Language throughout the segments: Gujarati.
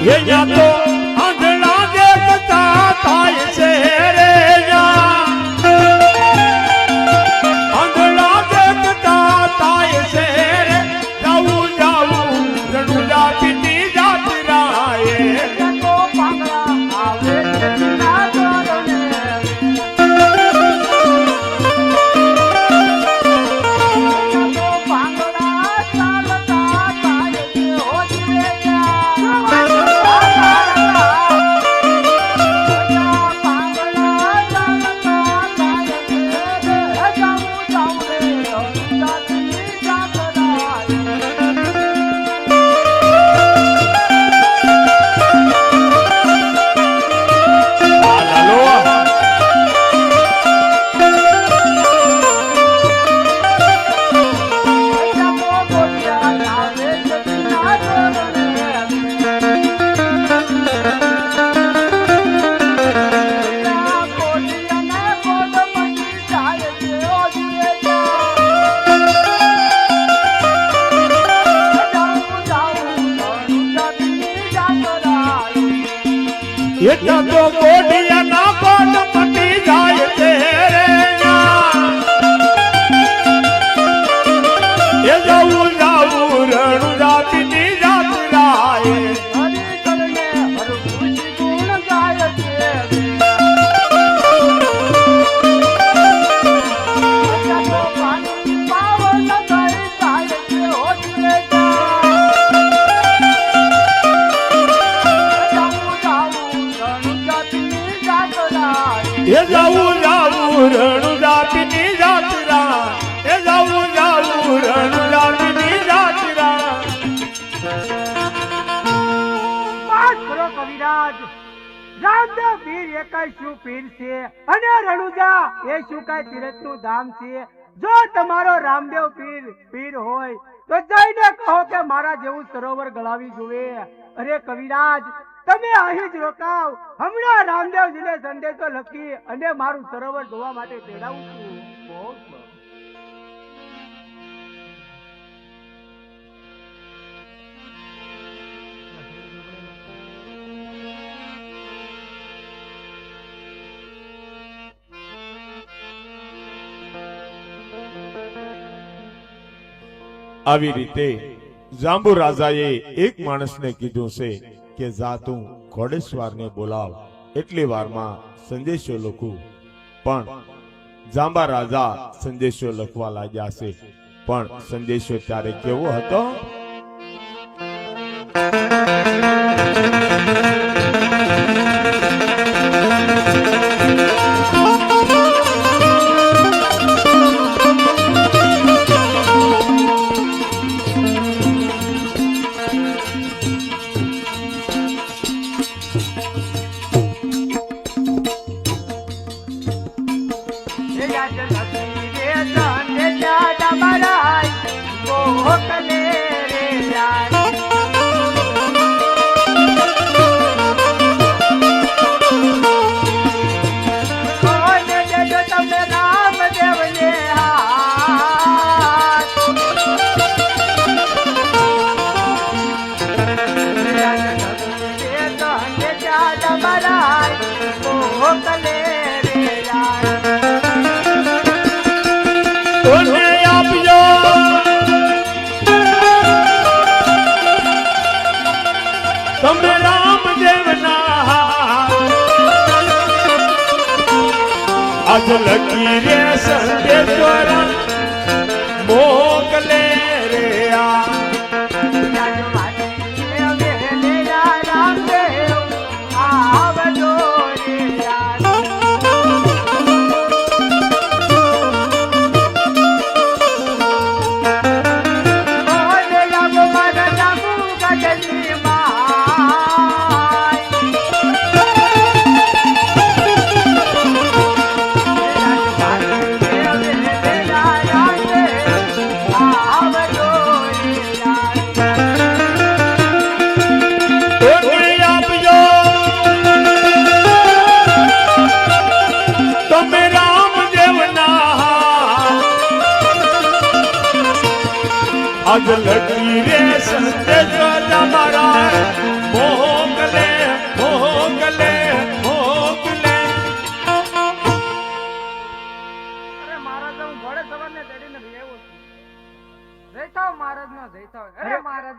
અહીંયા તો આંધળા દેખતા થાય છે રે આંધળા દેખતા થાય છે રે જાવું જાવું રણુજા પીટી જાત રાયે એટલા તો કોડિયા ના કોડ પટી જાય છે રે એ જાવું જાવું રણુજા પીટી જાત રાયે એ જાવું જાવું રણુજા પીટી જાત રાયે એ જાવું જાવું રણુજા પીટી જાત રાયે કવિરાજ રામદેવ પીર એકાઈ શું પીર છે અને રણુજા એ શું કાંઈ તીરથનું ધામ છે જો તમારો રામદેવ પીર હોય તો જઈને કહો કે મારા જેવું સરોવર ગળાવી જોવે અરે કવિરાજ તમે અહીં જ રોકાવ હમણાં રામદેવજીને સંદેશો લખી અને મારું સરોવર જોવા માટે તેડાવું છું આવી રીતે જાંબુ રાજાએ એક માણસને કીધું છે કે જા તું ઘોડેશ્વરને બોલાવ એટલી વારમાં સંદેશો લખું પણ જાંબા રાજા સંદેશો લખવા લાગ્યા છે પણ સંદેશો ત્યારે કેવો હતો તમે રામદેવના આજ લખી રે સંદેશ્વર મોકલે રે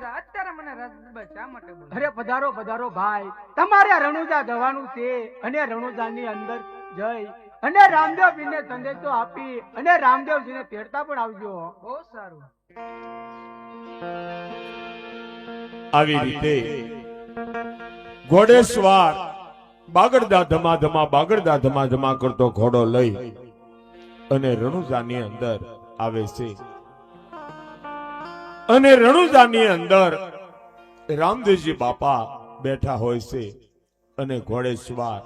રણુજા અત્યારે મને રાજદરબાર શા માટે બોલાવ્યો? અરે પધારો પધારો ભાઈ, તમારે રણુજા જવાનું છે અને રણુજાની અંદર જઈ અને રામદેવ પીરને સંદેશો આપી અને રામદેવજીને તેડતા પણ આવજો. બહુ સારું. આવી રીતે ઘોડેસવાર બાગડદા ધમાધમા બાગડદા ધમાધમા કરતો ઘોડો લઈ અને રણુજાની અંદર આવે છે. અને રણુજાની અંદર રામદેવજી બાપા બેઠા હોય છે અને ઘોડેસવાર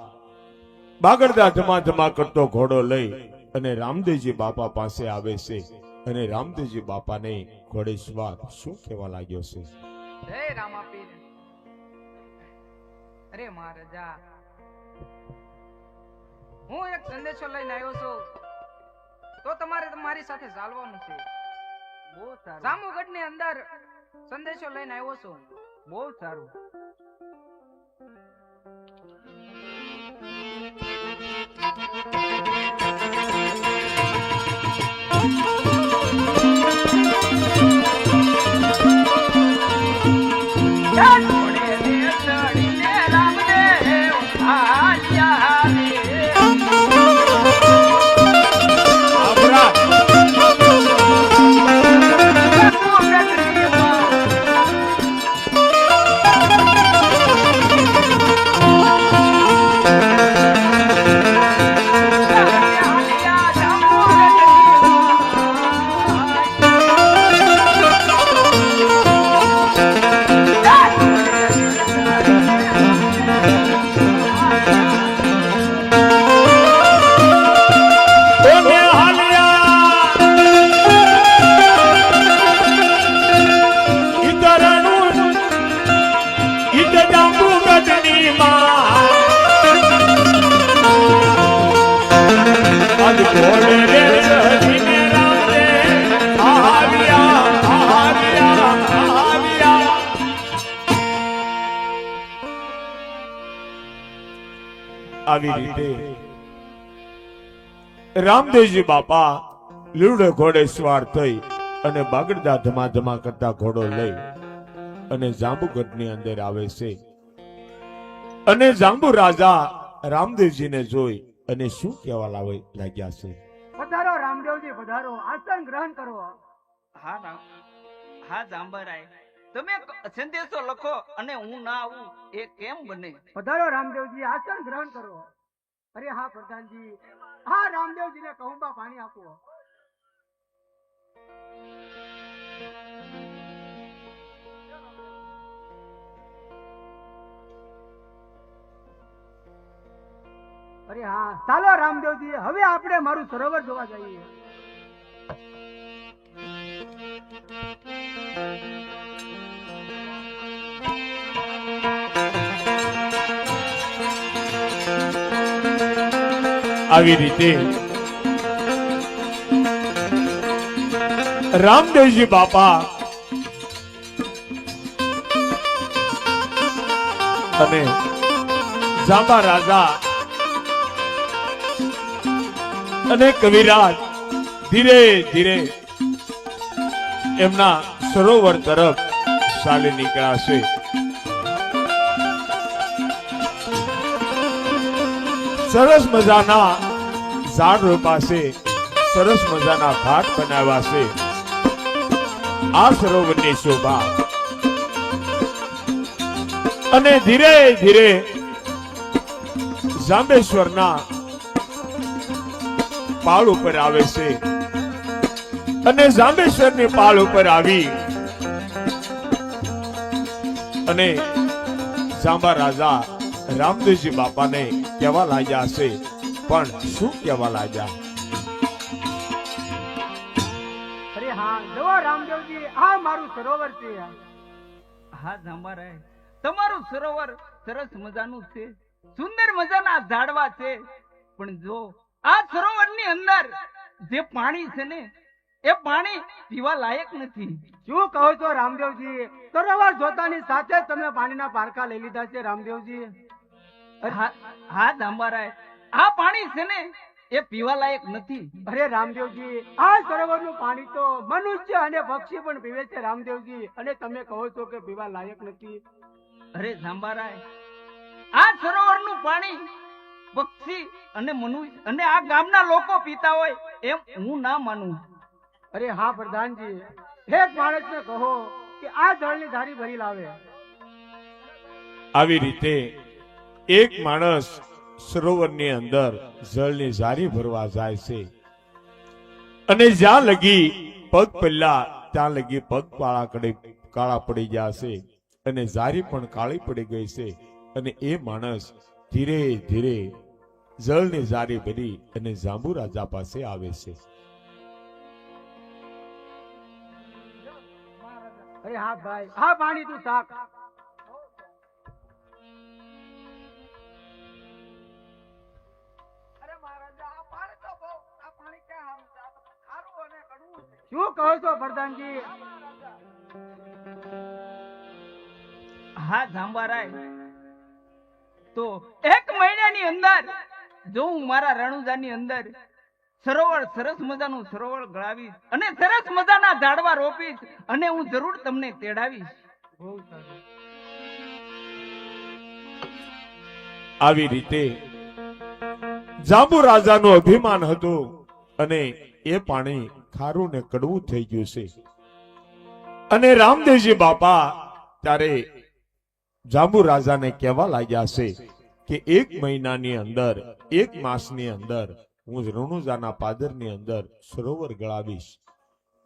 બાગડદા ધમાધમા કરતો ઘોડો લઈ અને રામદેવજી બાપા પાસે આવે છે. અને રામદેવજી બાપાને ઘોડેસવાર શું કહેવા લાગ્યો છે? જય રામાપીર. અરે મહારાજા, હું એક સંદેશો લઈને આવ્યો છું, તો તમારે મારી સાથે ચાલવાનું છે. બહુ સારું, જાંબુગઢની અંદર સંદેશો લઈને આવ્યો છું. બહુ સારું. આવી રીતે રામદેવજી બાપા લીવડે ઘોડે સવાર થઈ અને બાગડદા ધમાધમા કરતા ઘોડો લઈ અને જાંબુગઢની અંદર આવે છે. અને જાંબુ રાજા રામદેવજીને જોઈ અને શું કહેવા લાગ્યા છે? પધારો રામદેવજી, પધારો, આસન ગ્રહણ કરો. હા જાંબરાય, તમે સંદેશો લખો અને હું ના આવું એ કેમ બને? પધારો રામદેવજી, આસન ગ્રહણ કરો. અરે હા પ્રધાનજી, હા રામદેવજીને કહુંબા પાણી આપો. અરે હા, ચાલો રામદેવજી, હવે આપણે મારું સરોવર જોવા જઈએ. આવી રીતે રામદેવજી બાપા અને જાંબા રાજા અને કવિરાજ ધીરે ધીરે એમના સરોવર તરફ ચાલી નીકળ્યા છે. સરસ મજાના ઝાડ રોપા છે, સરસ મજાના ઘાટ બનાવ્યા છે. આ સરોવરની શોભા અને ધીરે ધીરે જાંબેશ્વરના પાળ ઉપર આવે છે. અને જાંબેશ્વરની પાળ ઉપર આવી અને જાંબા રાજા રામદેવજી બાપાને કહેવા લાગ્યા છે. પણ શું કહેવા લાગ્યા? અરે હા, જુઓ રામદેવજી, આ મારું સરોવર છે. હા જાંબરાય, તમારું સરોવર સરસ મજાનું છે, સુંદર મજાના ઝાડવા છે, પણ જો આ સરોવરની અંદર જે પાણી છે ને એ પાણી પીવા લાયક નથી. શું કહો છો રામદેવજી? સરોવર જોતાની સાથે જ તમે પાણીના પારકા લઈ લીધા છે રામદેવજી. હા જાંબરાય, આ પાણી છે ને એ પીવા લાયક નથી. અરે રામદેવજી, આ સરોવરનું પાણી તો મનુષ્ય અને પક્ષી પણ પીવે છે રામદેવજી, અને તમે કહો છો કે પીવા લાયક નથી. અરે જાંબારાય, આ સરોવરનું પાણી પક્ષી અને મનુષ્ય અને આ ગામના લોકો પીતા હોય એમ હું ના માનું. અરે હા પ્રધાનજી, એક માણસને કહો કે આ જળની ધારી ભરી લાવે. આવી રીતે એક માણસ સરોવરની અંદર જળની ઝારી ભરવા જાય છે, અને જ્યાં લગી પગ પલ્લા ત્યાં લગી પગ કાળા પડી ગયા છે, અને ઝારી પણ કાળી પડી ગઈ છે. અને એ માણસ ધીરે ધીરે જળની ઝારી ભરી અને જાંબુ રાજા પાસે આવે છે. અરે હા ભાઈ, આ પાણી તું તાક. શું કહો છો પ્રધાનજી? હા જાંબારાય, તો એક મહિનાની અંદર જો હું મારા રણુજાની અંદર સરોવર સરસ મજાનું સરોવર ગળાવીશ અને સરસ મજાના ઝાડવા રોપીશ અને હું જરૂર તમને તેડાવીશ. બહુ સારું. આવી રીતે જાંબુ રાજાનું અભિમાન હતું, અને એ પાણી ખારું ને કડવું થઈ ગયું છે. અને રામદેવજી બાપા ત્યારે જાંબુ રાજાને કહેવા લાગ્યા છે કે એક મહિનાની અંદર, એક માસની અંદર હું રણુજાના પાદરની અંદર સરોવર ગળાવીશ,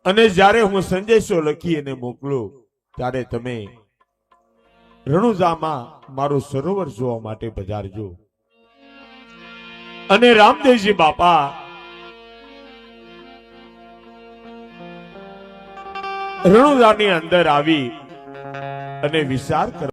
અને જ્યારે હું સંદેશો લખી અને મોકલું ત્યારે તમે રણુજામાં મારું સરોવર જોવા માટે પધારજો. અને રામદેવજી બાપા રણુજાની અંદર આવી અને વિચાર